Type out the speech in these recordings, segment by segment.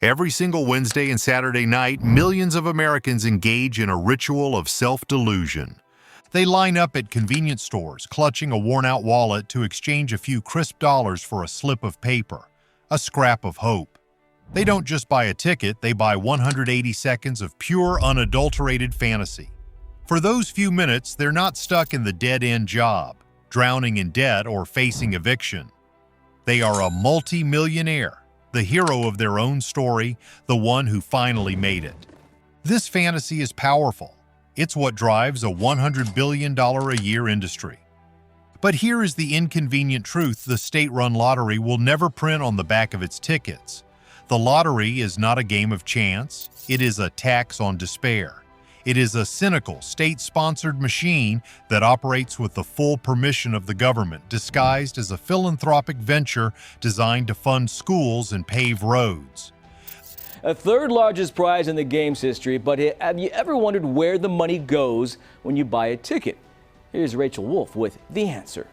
Every single Wednesday and Saturday night, millions of Americans engage in a ritual of self-delusion. They line up at convenience stores, clutching a worn-out wallet to exchange a few crisp dollars for a slip of paper, a scrap of hope. They don't just buy a ticket, they buy 180 seconds of pure, unadulterated fantasy. For those few minutes, they're not stuck in the dead-end job, drowning in debt, or facing eviction. They are a multi-millionaire, the hero of their own story, the one who finally made it. This fantasy is powerful. It's what drives a $100 billion a year industry. But here is the inconvenient truth: the state-run lottery will never print on the back of its tickets. The lottery is not a game of chance, it is a tax on despair. It is a cynical, state-sponsored machine that operates with the full permission of the government, disguised as a philanthropic venture designed to fund schools and pave roads. A third largest prize in the game's history, but have you ever wondered where the money goes when you buy a ticket? Here's Rachel Wolf with the answer.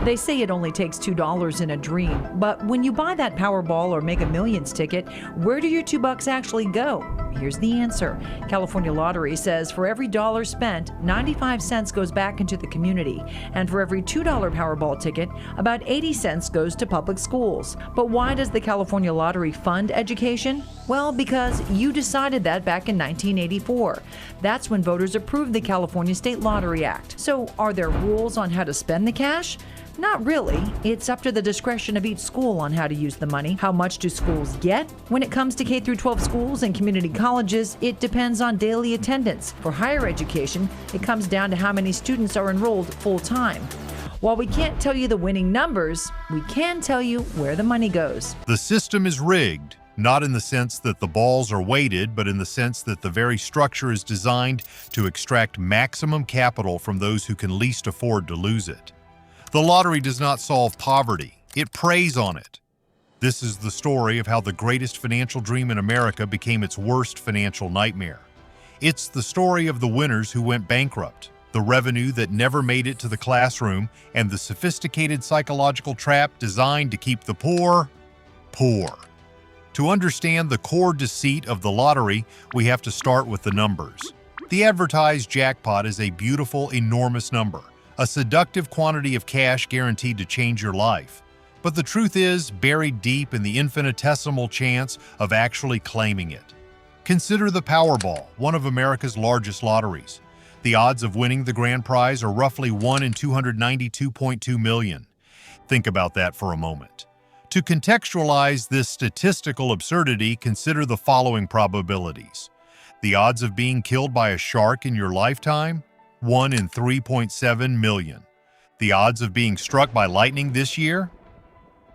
They say it only takes $2 in a dream, but when you buy that Powerball or Mega Millions ticket, where do your $2 actually go? Here's the answer. California Lottery says for every dollar spent, 95 cents goes back into the community, and for every $2 Powerball ticket, about 80 cents goes to public schools. But why does the California Lottery fund education? Well, because you decided that back in 1984. That's when voters approved the California State Lottery Act. So are there rules on how to spend the cash? Not really. It's up to the discretion of each school on how to use the money. How much do schools get? When it comes to K-12 schools and community colleges, it depends on daily attendance. For higher education, it comes down to how many students are enrolled full-time. While we can't tell you the winning numbers, we can tell you where the money goes. The system is rigged, not in the sense that the balls are weighted, but in the sense that the very structure is designed to extract maximum capital from those who can least afford to lose it. The lottery does not solve poverty, it preys on it. This is the story of how the greatest financial dream in America became its worst financial nightmare. It's the story of the winners who went bankrupt, the revenue that never made it to the classroom, and the sophisticated psychological trap designed to keep the poor, poor. To understand the core deceit of the lottery, we have to start with the numbers. The advertised jackpot is a beautiful, enormous number, a seductive quantity of cash guaranteed to change your life. But the truth is buried deep in the infinitesimal chance of actually claiming it. Consider the Powerball, one of America's largest lotteries. The odds of winning the grand prize are roughly 1 in 292.2 million. Think about that for a moment. To contextualize this statistical absurdity, consider the following probabilities. The odds of being killed by a shark in your lifetime? 1 in 3.7 million. The odds of being struck by lightning this year?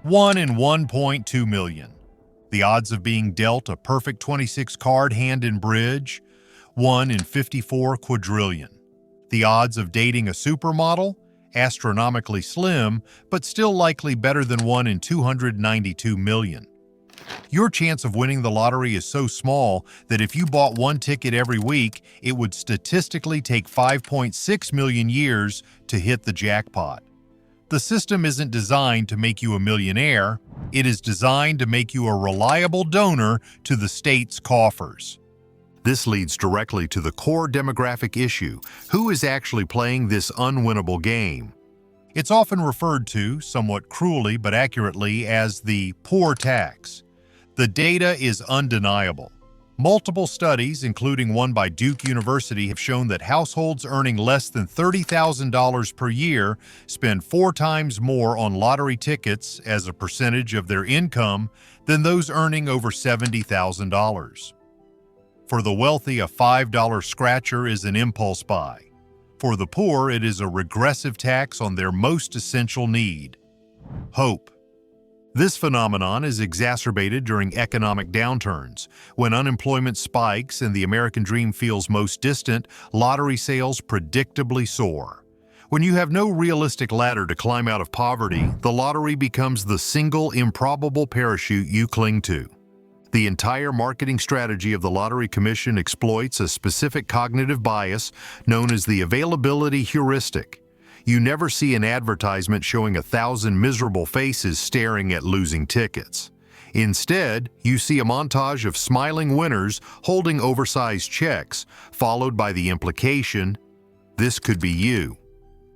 1 in 1.2 million. The odds of being dealt a perfect 26 card hand in bridge? 1 in 54 quadrillion. The odds of dating a supermodel? Astronomically slim, but still likely better than 1 in 292 million. Your chance of winning the lottery is so small that if you bought one ticket every week, it would statistically take 5.6 million years to hit the jackpot. The system isn't designed to make you a millionaire, it is designed to make you a reliable donor to the state's coffers. This leads directly to the core demographic issue: who is actually playing this unwinnable game? It's often referred to, somewhat cruelly but accurately, as the poor tax. The data is undeniable. Multiple studies, including one by Duke University, have shown that households earning less than $30,000 per year spend 4 times more on lottery tickets as a percentage of their income than those earning over $70,000. For the wealthy, a $5 scratcher is an impulse buy. For the poor, it is a regressive tax on their most essential need: hope. This phenomenon is exacerbated during economic downturns. When unemployment spikes and the American dream feels most distant, lottery sales predictably soar. When you have no realistic ladder to climb out of poverty, the lottery becomes the single improbable parachute you cling to. The entire marketing strategy of the Lottery Commission exploits a specific cognitive bias known as the availability heuristic. You never see an advertisement showing 1,000 miserable faces staring at losing tickets. Instead, you see a montage of smiling winners holding oversized checks, followed by the implication, "This could be you."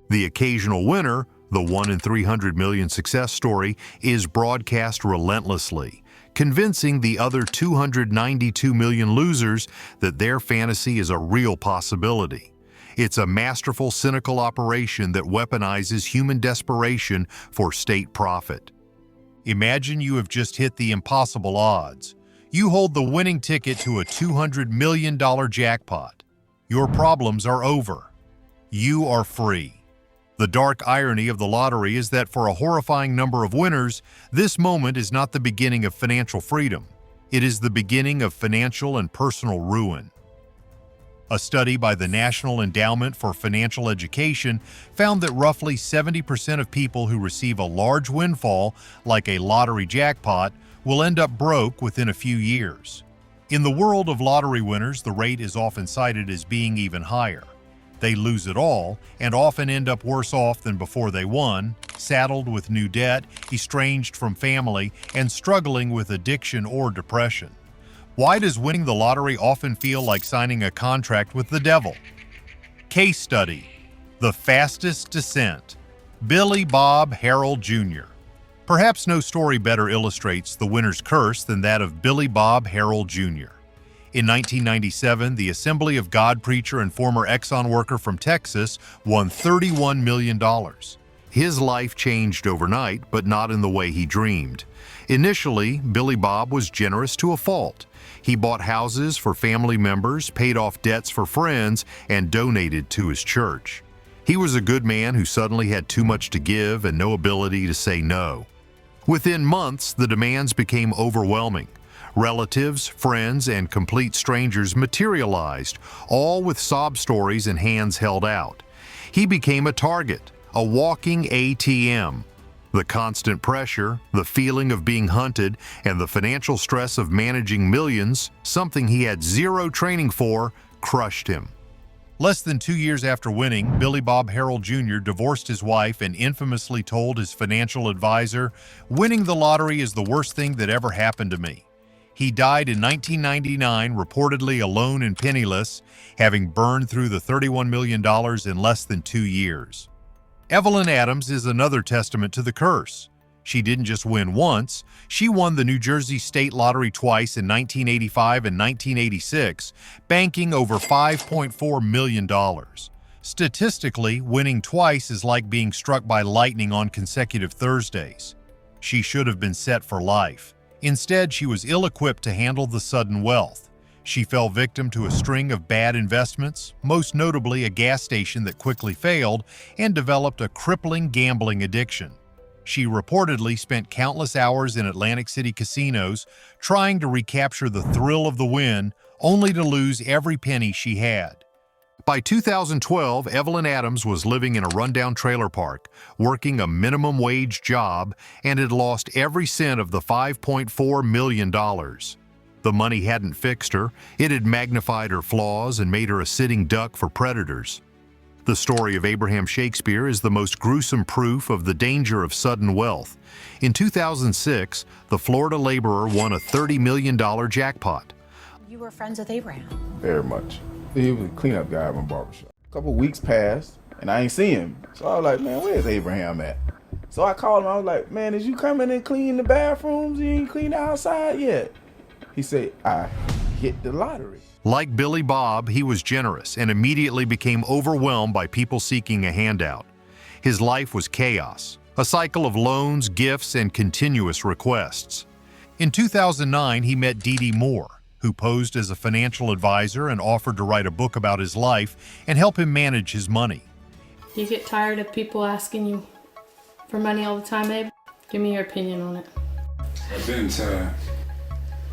The occasional winner, the 1 in 300 million success story, is broadcast relentlessly, convincing the other 292 million losers that their fantasy is a real possibility. It's a masterful, cynical operation that weaponizes human desperation for state profit. Imagine you have just hit the impossible odds. You hold the winning ticket to a $200 million jackpot. Your problems are over. You are free. The dark irony of the lottery is that for a horrifying number of winners, this moment is not the beginning of financial freedom. It is the beginning of financial and personal ruin. A study by the National Endowment for Financial Education found that roughly 70% of people who receive a large windfall, like a lottery jackpot, will end up broke within a few years. In the world of lottery winners, the rate is often cited as being even higher. They lose it all and often end up worse off than before they won, saddled with new debt, estranged from family, and struggling with addiction or depression. Why does winning the lottery often feel like signing a contract with the devil? Case study: The Fastest Descent. Billy Bob Harrell Jr. Perhaps no story better illustrates the winner's curse than that of Billy Bob Harrell Jr. In 1997, the Assembly of God preacher and former Exxon worker from Texas won $31 million. His life changed overnight, but not in the way he dreamed. Initially, Billy Bob was generous to a fault. He bought houses for family members, paid off debts for friends, and donated to his church. He was a good man who suddenly had too much to give and no ability to say no. Within months, the demands became overwhelming. Relatives, friends, and complete strangers materialized, all with sob stories and hands held out. He became a target, a walking ATM. The constant pressure, the feeling of being hunted, and the financial stress of managing millions, something he had zero training for, crushed him. Less than 2 years after winning, Billy Bob Harrell Jr. divorced his wife and infamously told his financial advisor, "Winning the lottery is the worst thing that ever happened to me." He died in 1999, reportedly alone and penniless, having burned through the $31 million in less than 2 years. Evelyn Adams is another testament to the curse. She didn't just win once, she won the New Jersey State Lottery twice in 1985 and 1986, banking over $5.4 million. Statistically, winning twice is like being struck by lightning on consecutive Thursdays. She should have been set for life. Instead, she was ill-equipped to handle the sudden wealth. She fell victim to a string of bad investments, most notably a gas station that quickly failed, and developed a crippling gambling addiction. She reportedly spent countless hours in Atlantic City casinos trying to recapture the thrill of the win, only to lose every penny she had. By 2012, Evelyn Adams was living in a rundown trailer park, working a minimum wage job, and had lost every cent of the $5.4 million. The money hadn't fixed her, it had magnified her flaws and made her a sitting duck for predators. The story of Abraham Shakespeare is the most gruesome proof of the danger of sudden wealth. In 2006, the Florida laborer won a $30 million jackpot. You were friends with Abraham? Very much. He was a cleanup guy at my barbershop. A couple weeks passed, and I ain't see him. So I was like, man, where's Abraham at? So I called him. I was like, man, did you come in and clean the bathrooms? You ain't clean the outside yet? He said, I hit the lottery. Like Billy Bob, he was generous and immediately became overwhelmed by people seeking a handout. His life was chaos, a cycle of loans, gifts, and continuous requests. In 2009, he met Dee Dee Moore, who posed as a financial advisor and offered to write a book about his life and help him manage his money. Do you get tired of people asking you for money all the time, Abe? Give me your opinion on it. I've been tired.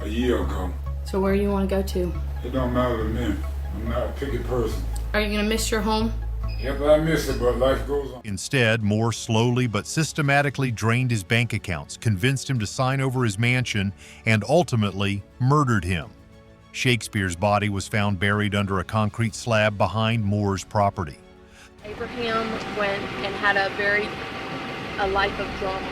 A year ago. So where do you want to go to? It don't matter to me. I'm not a picky person. Are you going to miss your home? Yep, I miss it, but life goes on. Instead, Moore slowly but systematically drained his bank accounts, convinced him to sign over his mansion, and ultimately murdered him. Shakespeare's body was found buried under a concrete slab behind Moore's property. Abraham went and had a life of drama.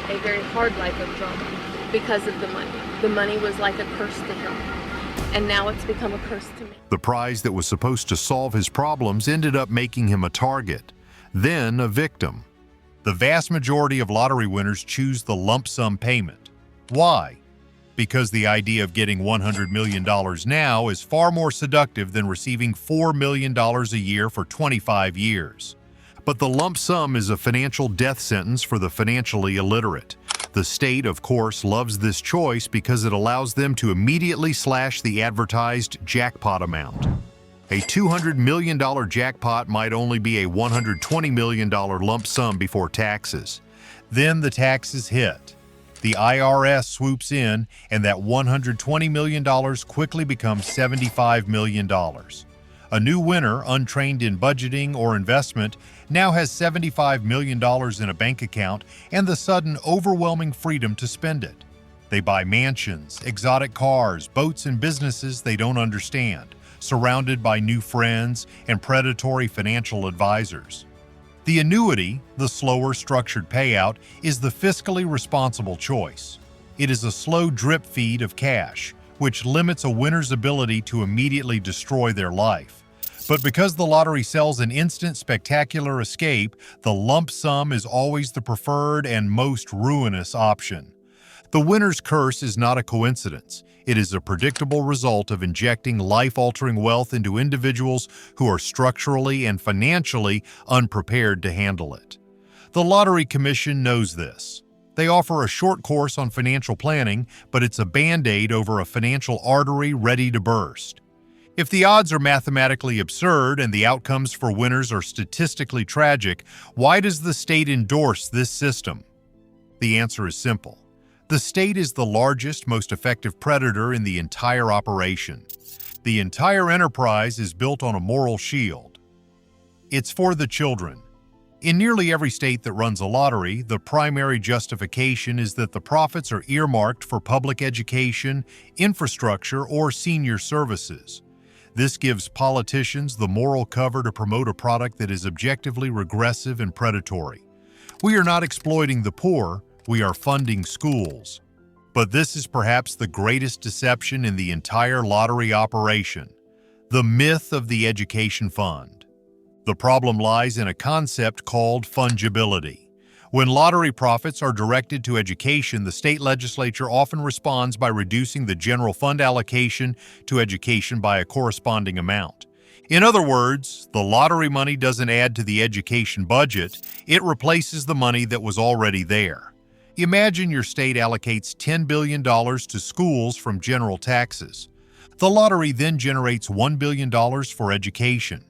a very hard life of drama because of the money. The money was like a curse to him, and now it's become a curse to me. The prize that was supposed to solve his problems ended up making him a target, then a victim. The vast majority of lottery winners choose the lump sum payment. Why? Because the idea of getting $100 million now is far more seductive than receiving $4 million a year for 25 years. But the lump sum is a financial death sentence for the financially illiterate. The state, of course, loves this choice because it allows them to immediately slash the advertised jackpot amount. A $200 million jackpot might only be a $120 million lump sum before taxes. Then the taxes hit. The IRS swoops in, and that $120 million quickly becomes $75 million. A new winner, untrained in budgeting or investment, now has $75 million in a bank account and the sudden overwhelming freedom to spend it. They buy mansions, exotic cars, boats, and businesses they don't understand, surrounded by new friends and predatory financial advisors. The annuity, the slower structured payout, is the fiscally responsible choice. It is a slow drip feed of cash, which limits a winner's ability to immediately destroy their life. But because the lottery sells an instant spectacular escape, the lump sum is always the preferred and most ruinous option. The winner's curse is not a coincidence. It is a predictable result of injecting life-altering wealth into individuals who are structurally and financially unprepared to handle it. The Lottery Commission knows this. They offer a short course on financial planning, but it's a band-aid over a financial artery ready to burst. If the odds are mathematically absurd and the outcomes for winners are statistically tragic, why does the state endorse this system? The answer is simple. The state is the largest, most effective predator in the entire operation. The entire enterprise is built on a moral shield. It's for the children. In nearly every state that runs a lottery, the primary justification is that the profits are earmarked for public education, infrastructure, or senior services. This gives politicians the moral cover to promote a product that is objectively regressive and predatory. We are not exploiting the poor, we are funding schools. But this is perhaps the greatest deception in the entire lottery operation: the myth of the education fund. The problem lies in a concept called fungibility. When lottery profits are directed to education, the state legislature often responds by reducing the general fund allocation to education by a corresponding amount. In other words, the lottery money doesn't add to the education budget, it replaces the money that was already there. Imagine your state allocates $10 billion to schools from general taxes. The lottery then generates $1 billion for education.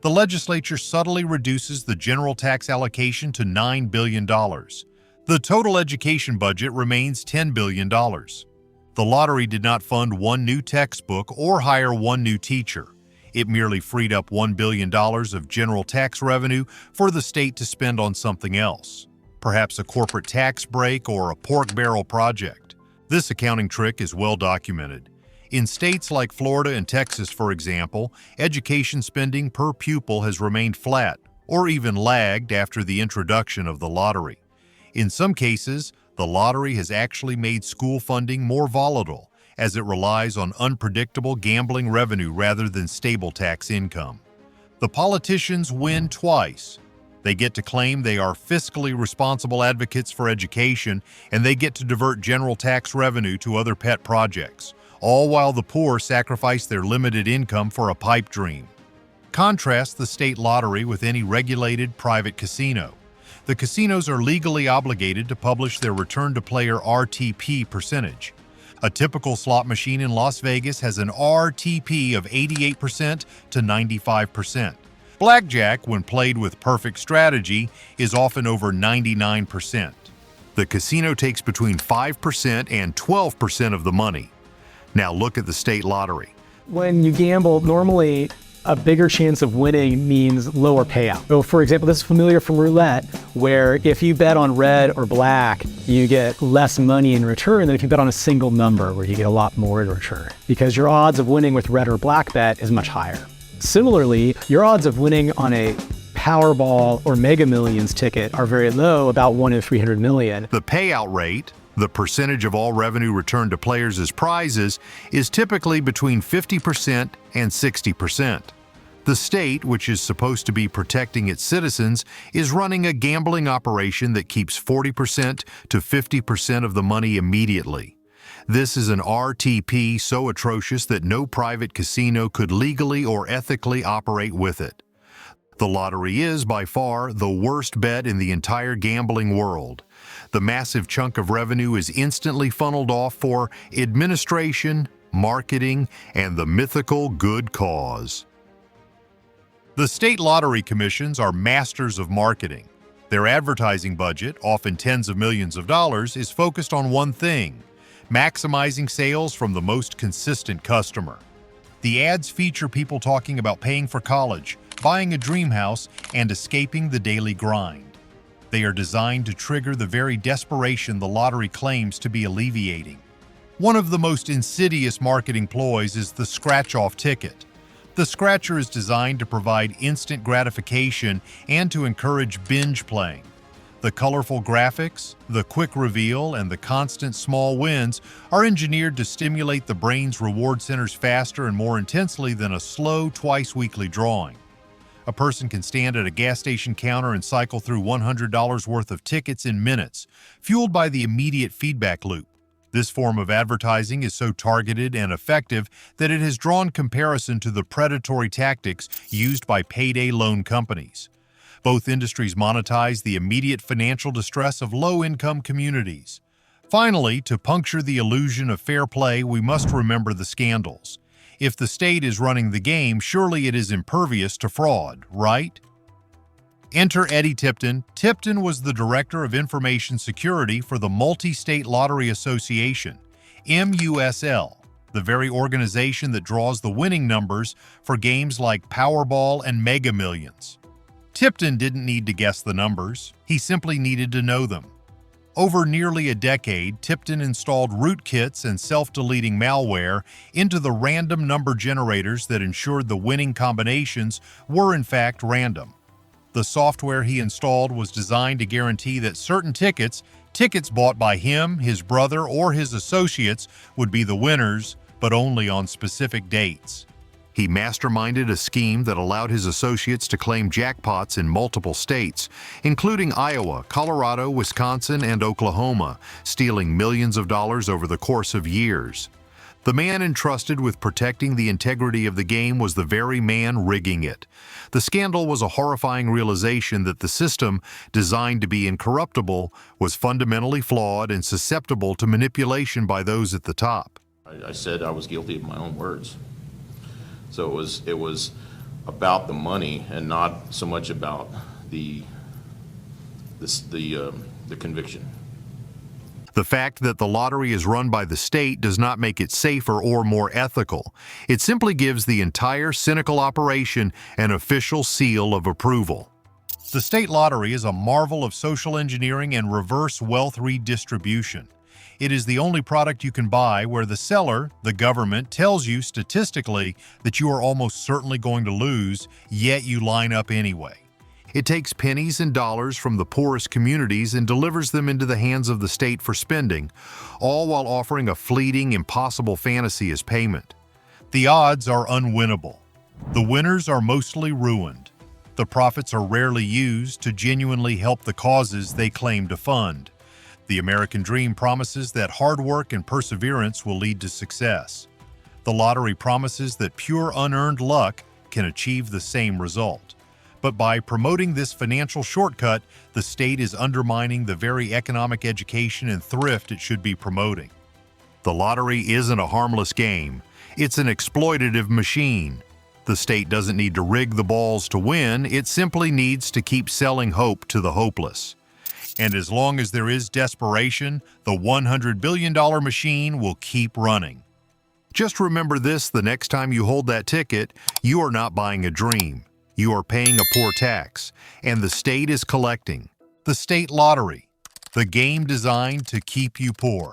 The legislature subtly reduces the general tax allocation to $9 billion. The total education budget remains $10 billion. The lottery did not fund one new textbook or hire one new teacher. It merely freed up $1 billion of general tax revenue for the state to spend on something else. Perhaps a corporate tax break or a pork barrel project. This accounting trick is well documented. In states like Florida and Texas, for example, education spending per pupil has remained flat or even lagged after the introduction of the lottery. In some cases, the lottery has actually made school funding more volatile, as it relies on unpredictable gambling revenue rather than stable tax income. The politicians win twice. They get to claim they are fiscally responsible advocates for education, and they get to divert general tax revenue to other pet projects, all while the poor sacrifice their limited income for a pipe dream. Contrast the state lottery with any regulated private casino. The casinos are legally obligated to publish their return-to-player RTP percentage. A typical slot machine in Las Vegas has an RTP of 88% to 95%. Blackjack, when played with perfect strategy, is often over 99%. The casino takes between 5% and 12% of the money. Now look at the state lottery. When you gamble, normally a bigger chance of winning means lower payout. So for example, this is familiar from roulette, where if you bet on red or black, you get less money in return than if you bet on a single number, where you get a lot more in return, because your odds of winning with red or black bet is much higher. Similarly, your odds of winning on a Powerball or Mega Millions ticket are very low, about 1 in 300 million. The payout rate, the percentage of all revenue returned to players as prizes, is typically between 50% and 60%. The state, which is supposed to be protecting its citizens, is running a gambling operation that keeps 40% to 50% of the money immediately. This is an RTP so atrocious that no private casino could legally or ethically operate with it. The lottery is, by far, the worst bet in the entire gambling world. The massive chunk of revenue is instantly funneled off for administration, marketing, and the mythical good cause. The state lottery commissions are masters of marketing. Their advertising budget, often tens of millions of dollars, is focused on one thing: maximizing sales from the most consistent customer. The ads feature people talking about paying for college, buying a dream house, and escaping the daily grind. They are designed to trigger the very desperation the lottery claims to be alleviating. One of the most insidious marketing ploys is the scratch-off ticket. The scratcher is designed to provide instant gratification and to encourage binge playing. The colorful graphics, the quick reveal, and the constant small wins are engineered to stimulate the brain's reward centers faster and more intensely than a slow, twice-weekly drawing. A person can stand at a gas station counter and cycle through $100 worth of tickets in minutes, fueled by the immediate feedback loop. This form of advertising is so targeted and effective that it has drawn comparison to the predatory tactics used by payday loan companies. Both industries monetize the immediate financial distress of low-income communities. Finally, to puncture the illusion of fair play, we must remember the scandals. If the state is running the game, surely it is impervious to fraud, right? Enter Eddie Tipton. Tipton was the Director of Information Security for the Multi-State Lottery Association, MUSL, the very organization that draws the winning numbers for games like Powerball and Mega Millions. Tipton didn't need to guess the numbers, he simply needed to know them. Over nearly a decade, Tipton installed rootkits and self-deleting malware into the random number generators that ensured the winning combinations were in fact random. The software he installed was designed to guarantee that certain tickets bought by him, his brother, or his associates would be the winners, but only on specific dates. He masterminded a scheme that allowed his associates to claim jackpots in multiple states, including Iowa, Colorado, Wisconsin, and Oklahoma, stealing millions of dollars over the course of years. The man entrusted with protecting the integrity of the game was the very man rigging it. The scandal was a horrifying realization that the system, designed to be incorruptible, was fundamentally flawed and susceptible to manipulation by those at the top. I said I was guilty of my own words. So it was about the money and not so much about the conviction. The fact that the lottery is run by the state does not make it safer or more ethical. It simply gives the entire cynical operation an official seal of approval. The state lottery is a marvel of social engineering and reverse wealth redistribution. It is the only product you can buy where the seller, the government, tells you statistically that you are almost certainly going to lose, yet you line up anyway. It takes pennies and dollars from the poorest communities and delivers them into the hands of the state for spending, all while offering a fleeting, impossible fantasy as payment. The odds are unwinnable. The winners are mostly ruined. The profits are rarely used to genuinely help the causes they claim to fund. The American dream promises that hard work and perseverance will lead to success. The lottery promises that pure unearned luck can achieve the same result. But by promoting this financial shortcut, the state is undermining the very economic education and thrift it should be promoting. The lottery isn't a harmless game. It's an exploitative machine. The state doesn't need to rig the balls to win. It simply needs to keep selling hope to the hopeless. And as long as there is desperation, the $100 billion machine will keep running. Just remember this the next time you hold that ticket: you are not buying a dream. You are paying a poor tax, and the state is collecting. The state lottery, the game designed to keep you poor.